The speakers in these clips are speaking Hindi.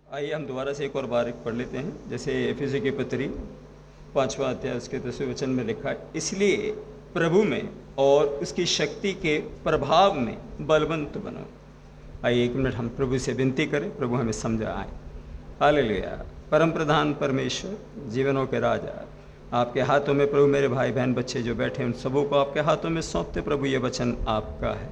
आइए हम दोबारा से एक और बार पढ़ लेते हैं। जैसे एफिसी की पत्री 5वां अध्याय उसके 10वें वचन में लिखा है, इसलिए प्रभु में और उसकी शक्ति के प्रभाव में बलवंत बनो। आइए एक मिनट हम प्रभु से विनती करें, प्रभु हमें समझाएं। हालेलुया। परम प्रधान परमेश्वर, जीवनों के राजा, आपके हाथों में प्रभु मेरे भाई बहन बच्चे जो बैठे हैं उन सबों को आपके हाथों में सौंपते। प्रभु ये वचन आपका है।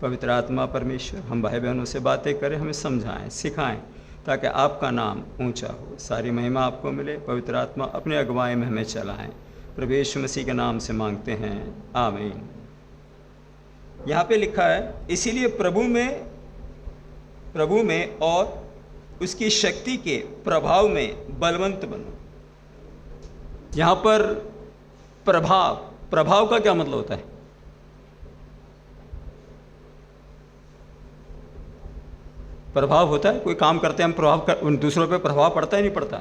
पवित्र आत्मा परमेश्वर, हम भाई बहनों से बातें करें, हमें समझाएं, सिखाएं, ताकि आपका नाम ऊंचा हो, सारी महिमा आपको मिले। पवित्र आत्मा अपने अगुवाई में हमें चलाएं। प्रभु यीशु मसीह के नाम से मांगते हैं, आमीन। यहाँ पे लिखा है, इसीलिए प्रभु में और उसकी शक्ति के प्रभाव में बलवंत बनो। यहाँ पर प्रभाव का क्या मतलब होता है? प्रभाव होता है, कोई काम करते हैं हम, उन दूसरों पे प्रभाव पड़ता है नहीं पड़ता?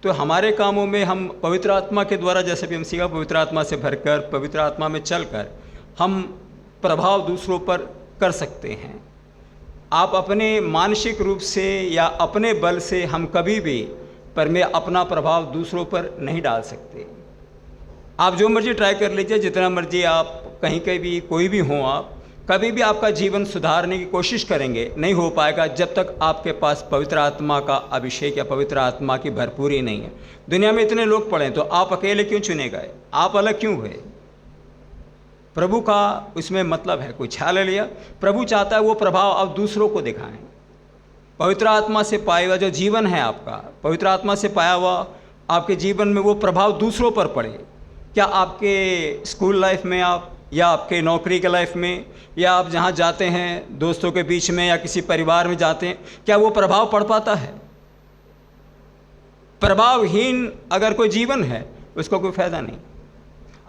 तो हमारे कामों में हम पवित्र आत्मा के द्वारा, जैसे भी हम सीखा, पवित्र आत्मा से भरकर, पवित्र आत्मा में चलकर हम प्रभाव दूसरों पर कर सकते हैं। आप अपने मानसिक रूप से या अपने बल से हम कभी भी अपना प्रभाव दूसरों पर नहीं डाल सकते। आप जो मर्जी ट्राई कर लीजिए, जितना मर्जी आप कहीं भी कोई भी हो, आप कभी भी आपका जीवन सुधारने की कोशिश करेंगे, नहीं हो पाएगा जब तक आपके पास पवित्र आत्मा का अभिषेक या पवित्र आत्मा की भरपूरी नहीं है। दुनिया में इतने लोग पड़े, तो आप अकेले क्यों चुने गए? आप अलग क्यों हुए? प्रभु का उसमें मतलब है कुछ। हालेलुया। प्रभु चाहता है वो प्रभाव आप दूसरों को दिखाएं। पवित्र आत्मा से पाया हुआ जो जीवन है आपका, पवित्र आत्मा से पाया हुआ आपके जीवन में वो प्रभाव दूसरों पर पड़े। क्या आपके स्कूल लाइफ में आप, या आपके नौकरी के लाइफ में, या आप जहाँ जाते हैं दोस्तों के बीच में, या किसी परिवार में जाते हैं, क्या वो प्रभाव पड़ पाता है? प्रभावहीन अगर कोई जीवन है उसका कोई फायदा नहीं।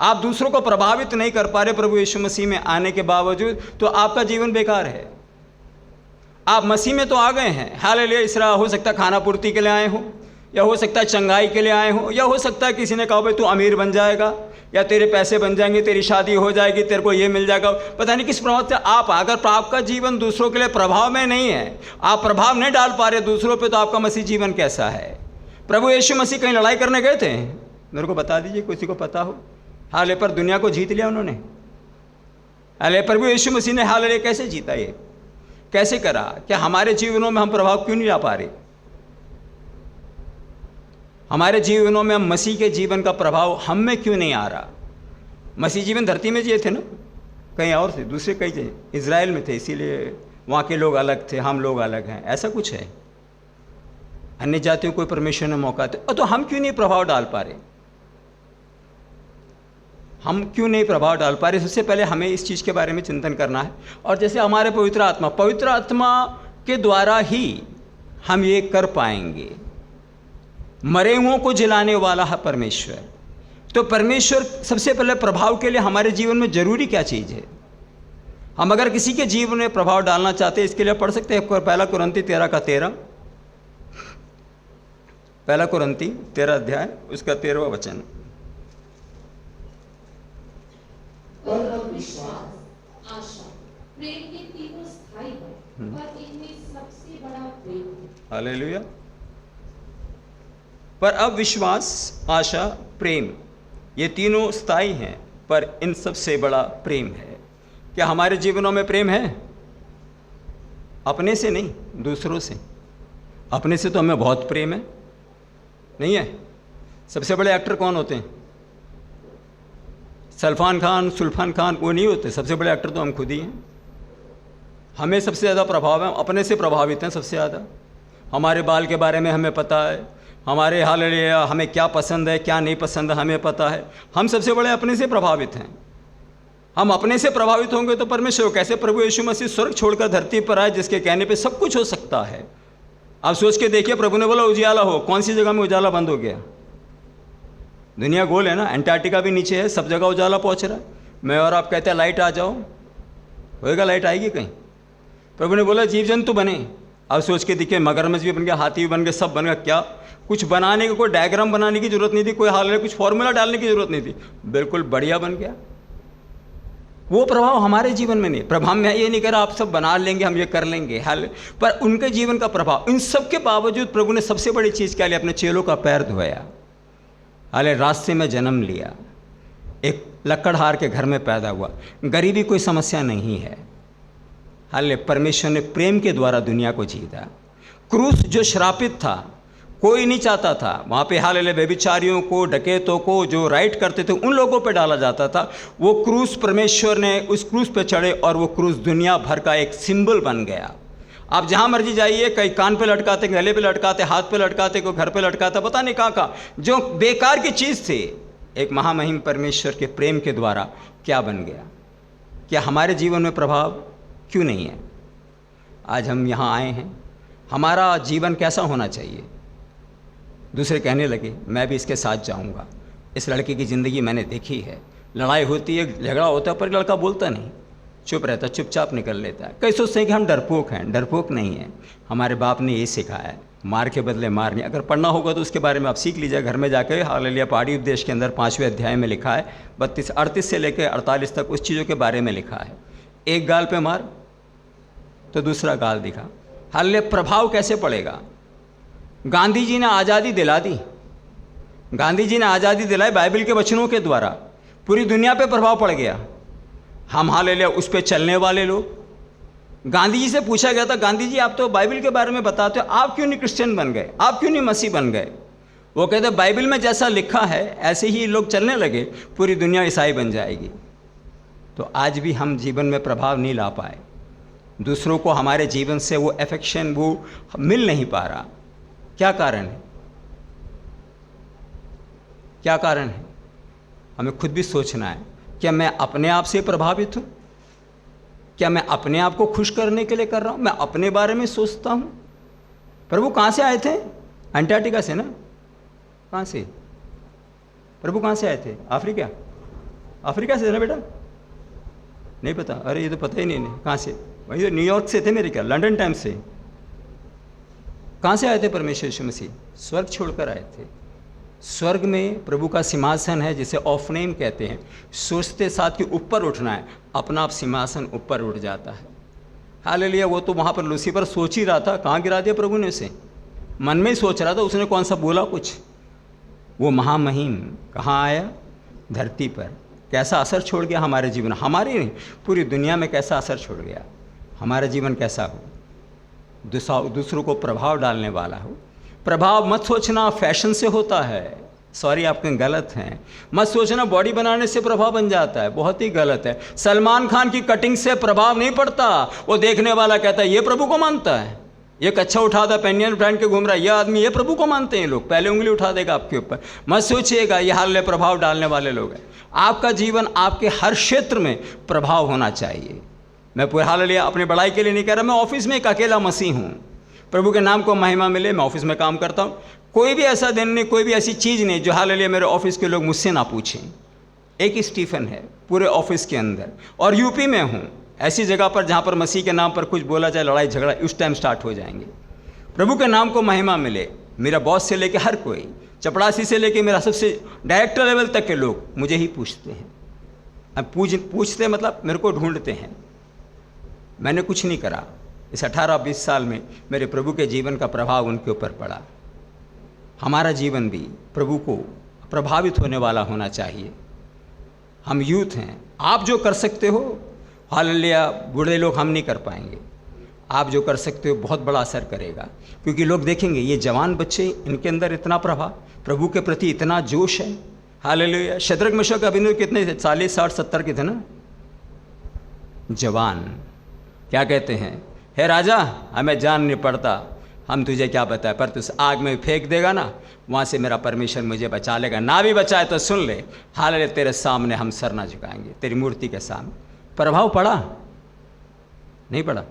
आप दूसरों को प्रभावित नहीं कर पा रहे प्रभु यीशु मसीह में आने के बावजूद, तो आपका जीवन बेकार है। आप मसीह में तो आ गए हैं, हालेलुया। इस तरह हो सकता है खाना पूर्ति के लिए आए हो, या हो सकता है चंगाई के लिए आए हो, या हो सकता है किसी ने कहा भाई तू अमीर बन जाएगा, या तेरे पैसे बन जाएंगे, तेरी शादी हो जाएगी, तेरे को ये मिल जाएगा। पता नहीं किस प्रभाव से आप, अगर आपका जीवन दूसरों के लिए प्रभाव में नहीं है, आप प्रभाव नहीं डाल पा रहे दूसरों पे, तो आपका मसीह जीवन कैसा है? प्रभु यीशु मसीह कहीं लड़ाई करने गए थे? मेरे को बता दीजिए, किसी को पता हो। हाले पर दुनिया को जीत लिया उन्होंने। हाले प्रभु यीशु मसीह ने हाले कैसे जीता? ये कैसे करा? क्या हमारे जीवनों में हम प्रभाव क्यों नहीं ला पा रहे? हमारे जीवनों में हम मसीह के जीवन का प्रभाव हम में क्यों नहीं आ रहा? मसीह जीवन धरती में जिए थे ना, कहीं और थे, दूसरे कहीं थे, इजराइल में थे, इसीलिए वहाँ के लोग अलग थे, हम लोग अलग हैं, ऐसा कुछ है। अन्य जातियों को परमेश्वर ने मौका दे, तो हम क्यों नहीं प्रभाव डाल पा रहे? हम क्यों नहीं प्रभाव डाल पा रहे? सबसे पहले हमें इस चीज़ के बारे में चिंतन करना है। और जैसे हमारे पवित्र आत्मा के द्वारा ही हम ये कर पाएंगे। मरे हुओं को जिलाने वाला है परमेश्वर। तो परमेश्वर सबसे पहले प्रभाव के लिए हमारे जीवन में जरूरी क्या चीज़ है? हम अगर किसी के जीवन में प्रभाव डालना चाहते हैं, इसके लिए पढ़ सकते हैं 1 कुरिन्ती 13 1 कुरिन्ती 13 अध्याय उसका 13वां वचन। विश्वास, आशा, प्रेम ये तीनों स्थायी हैं, पर इनमें सबसे बड़ा प्रेम है। हालेलुया। पर अब विश्वास, आशा, प्रेम ये तीनों स्थायी हैं, पर इन सबसे बड़ा प्रेम है। क्या हमारे जीवनों में प्रेम है? अपने से नहीं, दूसरों से। अपने से तो हमें बहुत प्रेम है, नहीं है? सबसे बड़े एक्टर कौन होते हैं? सलमान खान, सुल्फान खान, वो नहीं होते। सबसे बड़े एक्टर तो हम खुद ही हैं। हमें सबसे ज़्यादा प्रभाव है, अपने से प्रभावित हैं सबसे ज़्यादा। हमारे बाल के बारे में हमें पता है, हमारे हालेलुया हमें क्या पसंद है क्या नहीं पसंद है हमें पता है। हम सबसे बड़े अपने से प्रभावित हैं। हम अपने से प्रभावित होंगे तो परमेश्वर कैसे? प्रभु यीशु मसीह स्वर्ग छोड़कर धरती पर आए, जिसके कहने पे सब कुछ हो सकता है। आप सोच के देखिए, प्रभु ने बोला उजाला हो, कौन सी जगह में उजाला बंद हो गया? दुनिया गोल है ना, अंटार्कटिका भी नीचे है, सब जगह उजाला पहुंच रहा है। मैं और आप कहते हैं लाइट आ जाओ, होएगा? लाइट आएगी कहीं? प्रभु ने बोला जीव जंतु बने। अब सोच के देखिए, मगरमच्छ भी बन गया, हाथी भी बन गया, सब बन गया। क्या कुछ बनाने का, कोई डायग्राम बनाने की जरूरत नहीं थी, कोई हाल कुछ फॉर्मूला डालने की जरूरत नहीं थी, बिल्कुल बढ़िया बन गया। वो प्रभाव हमारे जीवन में नहीं। प्रभाव में ये नहीं कह रहा आप सब बना लेंगे, हम ये कर लेंगे हल, पर उनके जीवन का प्रभाव। इन सब के बावजूद प्रभु ने सबसे बड़ी चीज़ क्या लिया? अपने चेलों का पैर धोया। हाले रास्ते में जन्म लिया, एक लकड़हार के घर में पैदा हुआ। गरीबी कोई समस्या नहीं है। हाले परमेश्वर ने प्रेम के द्वारा दुनिया को जीता। क्रूस जो श्रापित था, कोई नहीं चाहता था वहाँ पे, हाले व्यभिचारियों को, डकैतों को, जो राइट करते थे उन लोगों पे डाला जाता था। वो क्रूस परमेश्वर ने उस क्रूस पे चढ़े और वो क्रूस दुनिया भर का एक सिंबल बन गया। आप जहाँ मर्जी जाइए, कई कान पे लटकाते, गले पे लटकाते, हाथ पे लटकाते, कोई घर पे लटकाता, पता नहीं कहाँ जो बेकार की चीज़ थी, एक महामहिम परमेश्वर के प्रेम के द्वारा क्या बन गया। क्या हमारे जीवन में प्रभाव क्यों नहीं है? आज हम यहाँ आए हैं, हमारा जीवन कैसा होना चाहिए? दूसरे कहने लगे मैं भी इसके साथ जाऊँगा। इस लड़के की ज़िंदगी मैंने देखी है, लड़ाई होती है, झगड़ा होता है, पर लड़का बोलता नहीं, चुप रहता, चुपचाप निकल लेता है। कई सोचते हैं कि हम डरपोक हैं। डरपोक नहीं है। हमारे बाप ने ये सिखाया है, मार के बदले मार नहीं। अगर पढ़ना होगा तो उसके बारे में आप सीख लीजिए घर में जाकर। हालेलुया पहाड़ी उपदेश के अंदर 5वें अध्याय में लिखा है, 38 से लेकर 48 तक उस चीज़ों के बारे में लिखा है। एक गाल पे मार तो दूसरा गाल दिखा। हालेलुया प्रभाव कैसे पड़ेगा? गांधी जी ने आज़ादी दिला दी। गांधी जी ने आज़ादी दिलाई बाइबल के वचनों के द्वारा, पूरी दुनिया पे प्रभाव पड़ गया। हम हालेलुया उस पे चलने वाले लोग। गांधी जी से पूछा गया था, गांधी जी आप तो बाइबल के बारे में बताते हो, आप क्यों नहीं क्रिश्चियन बन गए, आप क्यों नहीं मसीह बन गए? वो कहते बाइबल में जैसा लिखा है ऐसे ही लोग चलने लगे, पूरी दुनिया ईसाई बन जाएगी। तो आज भी हम जीवन में प्रभाव नहीं ला पाए, दूसरों को हमारे जीवन से वो एफेक्शन वो मिल नहीं पा रहा। क्या कारण है? क्या कारण है? हमें खुद भी सोचना है। क्या मैं अपने आप से प्रभावित हूँ? क्या मैं अपने आप को खुश करने के लिए कर रहा हूँ? मैं अपने बारे में सोचता हूँ? प्रभु कहाँ से आए थे? अंटार्कटिका से ना? कहाँ से प्रभु कहाँ से आए थे? अफ्रीका? अफ्रीका से ना बेटा? नहीं पता? अरे ये तो पता ही नहीं। कहाँ से? वही तो न्यूयॉर्क से थे मेरे ख्याल, लंदन टाइम्स से। कहाँ से आए थे परमेश्वर यीशु मसीह? स्वर्ग छोड़कर आए थे। स्वर्ग में प्रभु का सिंहासन है जिसे ऑफनेम कहते हैं। सोचते साथ के ऊपर उठना है, अपना आप सिंहासन ऊपर उठ जाता है। हालेलुया। वो तो वहाँ पर लूसीफर सोच ही रहा था, कहाँ गिरा दिया प्रभु ने उसे? मन में ही सोच रहा था, उसने कौन सा बोला कुछ? वो महामहिम कहाँ आया? धरती पर। कैसा असर छोड़ गया हमारे जीवन, हमारे नहीं पूरी दुनिया में कैसा असर छोड़ गया। हमारा जीवन कैसा हो? दूसरों को प्रभाव डालने वाला हो। प्रभाव मत सोचना फैशन से होता है, सॉरी आपके गलत हैं। मत सोचना बॉडी बनाने से प्रभाव बन जाता है, बहुत ही गलत है। सलमान खान की कटिंग से प्रभाव नहीं पड़ता। वो देखने वाला कहता है ये प्रभु को मानता है, ये कच्छा उठाता पेनियन ब्रांड के घूम रहा है, ये आदमी ये प्रभु को मानते हैं। लोग पहले उंगली उठा देगा आपके ऊपर। मत सोचिएगा ये हाल प्रभाव डालने वाले लोग हैं। आपका जीवन आपके हर क्षेत्र में प्रभाव होना चाहिए। मैं पूरे हालेलुया अपनी बड़ाई के लिए नहीं कह रहा। मैं ऑफिस में एक अकेला मसीह हूँ, प्रभु के नाम को महिमा मिले, मैं ऑफिस में काम करता हूँ। कोई भी ऐसा दिन नहीं, कोई भी ऐसी चीज़ नहीं जो हालेलुया मेरे ऑफिस के लोग मुझसे ना पूछें। एक स्टीफन है पूरे ऑफिस के अंदर, और यूपी में हूँ, ऐसी जगह पर जहाँ पर मसीह के नाम पर कुछ बोला जाए, लड़ाई झगड़ा उस टाइम स्टार्ट हो जाएंगे। प्रभु के नाम को महिमा मिले। मेरा बॉस से लेके हर कोई, चपड़ासी से लेके मेरा सबसे डायरेक्टर लेवल तक के लोग मुझे ही पूछते हैं। अब पूछते मतलब मेरे को ढूंढते हैं। मैंने कुछ नहीं करा। इस 18-20 साल में मेरे प्रभु के जीवन का प्रभाव उनके ऊपर पड़ा। हमारा जीवन भी प्रभु को प्रभावित होने वाला होना चाहिए। हम यूथ हैं, आप जो कर सकते हो हालेलुया, बूढ़े लोग हम नहीं कर पाएंगे। आप जो कर सकते हो बहुत बड़ा असर करेगा, क्योंकि लोग देखेंगे ये जवान बच्चे, इनके अंदर इतना प्रभाव, प्रभु के प्रति इतना जोश है। हालेलुया। शद्रक मेशक अबेदनगो कितने थे? 40, 60, 70 के थे ना जवान। क्या कहते हैं? हे राजा हमें जान नहीं पड़ता, हम तुझे क्या बताए, पर तू आग में फेंक देगा ना, वहाँ से मेरा परमेश्वर मुझे बचा लेगा। ना भी बचाए तो सुन ले, हालेलुया तेरे सामने हम सर ना झुकाएंगे, तेरी मूर्ति के सामने। प्रभाव पड़ा? नहीं पड़ा?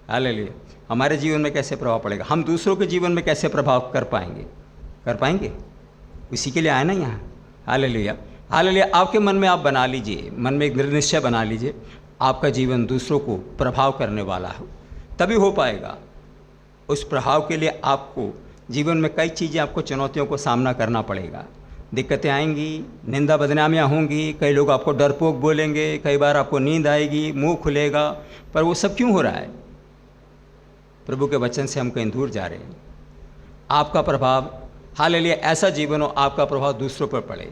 हालेलुया। हमारे जीवन में कैसे प्रभाव पड़ेगा? हम दूसरों के जीवन में कैसे प्रभाव कर पाएंगे? कर पाएंगे? उसी के लिए आए ना यहाँ। हालेलुया। हालेलुया। आपके मन में आप बना लीजिए, मन में एक निश्चय बना लीजिए, आपका जीवन दूसरों को प्रभाव करने वाला हो, तभी हो पाएगा। उस प्रभाव के लिए आपको जीवन में कई चीज़ें, आपको चुनौतियों को सामना करना पड़ेगा। दिक्कतें आएंगी, निंदा बदनामियाँ होंगी, कई लोग आपको डरपोक बोलेंगे, कई बार आपको नींद आएगी, मुंह खुलेगा, पर वो सब क्यों हो रहा है? प्रभु के वचन से हम कहीं दूर जा रहे हैं। आपका प्रभाव, हालेलुया, ऐसा जीवन हो आपका प्रभाव दूसरों पर पड़े।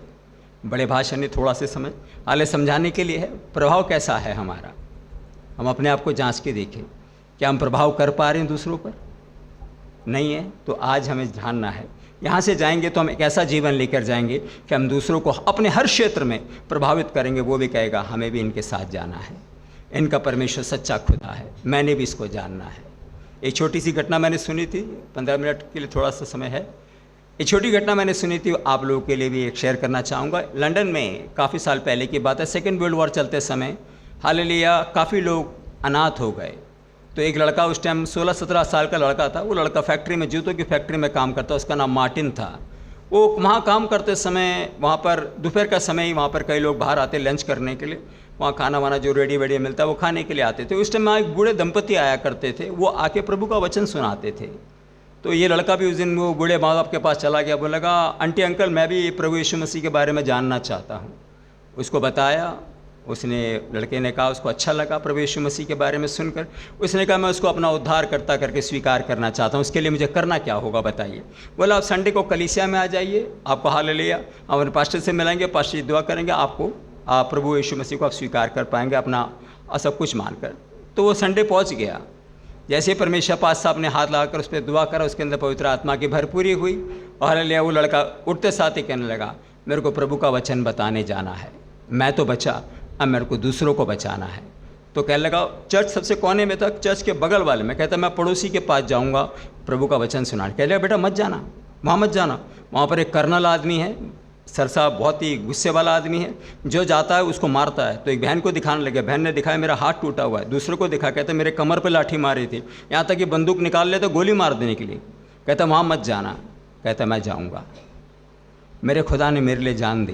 बड़े भाषण ने थोड़ा सा समय हाले समझाने के लिए है, प्रभाव कैसा है हमारा। हम अपने आप को जांच के देखें, क्या हम प्रभाव कर पा रहे हैं दूसरों पर? नहीं है तो आज हमें जानना है। यहाँ से जाएंगे तो हम एक ऐसा जीवन लेकर जाएंगे कि हम दूसरों को अपने हर क्षेत्र में प्रभावित करेंगे। वो भी कहेगा हमें भी इनके साथ जाना है, इनका परमेश्वर सच्चा खुदा है, मैंने भी इसको जानना है। एक छोटी सी घटना मैंने सुनी थी, 15 मिनट के लिए थोड़ा सा समय है। एक छोटी घटना मैंने सुनी थी, आप लोगों के लिए भी एक शेयर करना चाहूँगा। लंदन में काफ़ी साल पहले की बात है, सेकेंड वर्ल्ड वॉर चलते समय हालेलुया काफ़ी लोग अनाथ हो गए। तो एक लड़का उस टाइम 16-17 साल का लड़का था। वो लड़का फैक्ट्री में, जूतों की फैक्ट्री में काम करता, उसका नाम मार्टिन था। वो वहाँ काम करते समय, वहाँ पर दोपहर का समय ही वहाँ पर कई लोग बाहर आते लंच करने के लिए, वहाँ खाना वाना जो रेडी वेडी मिलता है वो खाने के लिए आते थे। उस टाइम वहाँ एक बूढ़े दंपति आया करते थे, वो आके प्रभु का वचन सुनाते थे। तो ये लड़का भी उस दिन वो बूढ़े माँ बाप के पास चला गया, बोला लगा आंटी अंकल मैं भी प्रभु यीशु मसीह के बारे में जानना चाहता हूँ। उसको बताया, उसने, लड़के ने कहा उसको अच्छा लगा प्रभु यीशु मसीह के बारे में सुनकर। उसने कहा मैं उसको अपना उद्धारकर्ता करके स्वीकार करना चाहता हूँ, उसके लिए मुझे करना क्या होगा बताइए। बोला आप संडे को कलीसिया में आ जाइए, आपको हालेलुया हम पास्टर से मिलेंगे, पास्टर दुआ करेंगे, आपको आप प्रभु यीशु मसीह को आप स्वीकार कर पाएंगे अपना सब कुछ मानकर। तो वो संडे पहुँच गया। जैसे परमेश्वर पास साहब ने हाथ लगाकर उस पर दुआ करा, उसके अंदर पवित्र आत्मा की भरपूरी हुई और हालेलुया वो लड़का उठते साथ ही कहने लगा मेरे को प्रभु का वचन बताने जाना है, मैं तो बचा, अब मेरे को दूसरों को बचाना है। तो कहने लगा चर्च सबसे कोने में था, चर्च के बगल वाले में। कहता मैं पड़ोसी के पास जाऊंगा प्रभु का वचन सुनाने। कह लगा बेटा मत जाना, वहाँ मत जाना, वहाँ पर एक कर्नल आदमी है, सर साहब बहुत ही गुस्से वाला आदमी है, जो जाता है उसको मारता है। तो एक बहन को दिखाने लगे, बहन ने दिखाया मेरा हाथ टूटा हुआ है। दूसरे को दिखा, कहते मेरे कमर पर लाठी मारी थी, यहाँ तक कि बंदूक निकाल लेते गोली मार देने के लिए। कहता वहाँ मत जाना। कहता मैं जाऊँगा, मेरे खुदा ने मेरे लिए जान दी।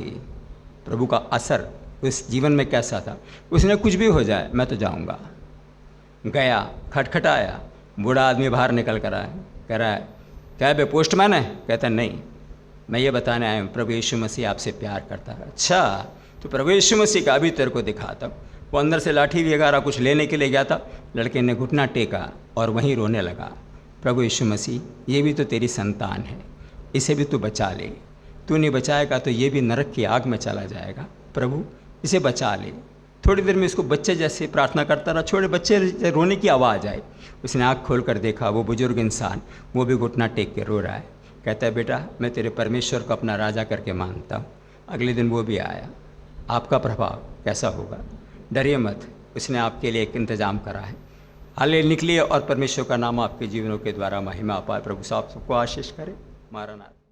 प्रभु का असर उस जीवन में कैसा था, उसने कुछ भी हो जाए मैं तो जाऊंगा। गया, खटखटाया, बूढ़ा आदमी बाहर निकल कर आया, कह रहा है क्या बे पोस्टमैन है? कहता नहीं, मैं ये बताने आया हूँ प्रभु यीशु मसीह आपसे प्यार करता है। अच्छा तो प्रभु यीशु मसीह का अभी तेरे को दिखाता हूँ। वो अंदर से लाठी वगैरह कुछ लेने के लिए गया था। लड़के ने घुटना टेका और वहीं रोने लगा, प्रभु यीशु मसीह ये भी तो तेरी संतान है, इसे भी तू बचा ले, तू नहीं बचाएगा तो ये भी नरक की आग में चला जाएगा, प्रभु इसे बचा ले। थोड़ी देर में इसको बच्चे जैसे प्रार्थना करता रहा, छोटे बच्चे रोने की आवाज़ आई। उसने आँख खोल कर देखा, वो बुजुर्ग इंसान वो भी घुटना टेक के रो रहा है। कहता है बेटा मैं तेरे परमेश्वर को अपना राजा करके मानता हूँ। अगले दिन वो भी आया। आपका प्रभाव कैसा होगा? डरिए मत, उसने आपके लिए एक इंतज़ाम करा है। हाले निकलिए और परमेश्वर का नाम आपके जीवनों के द्वारा महिमा पाए। प्रभु साहब सबको आशीष करे। मारनाथ।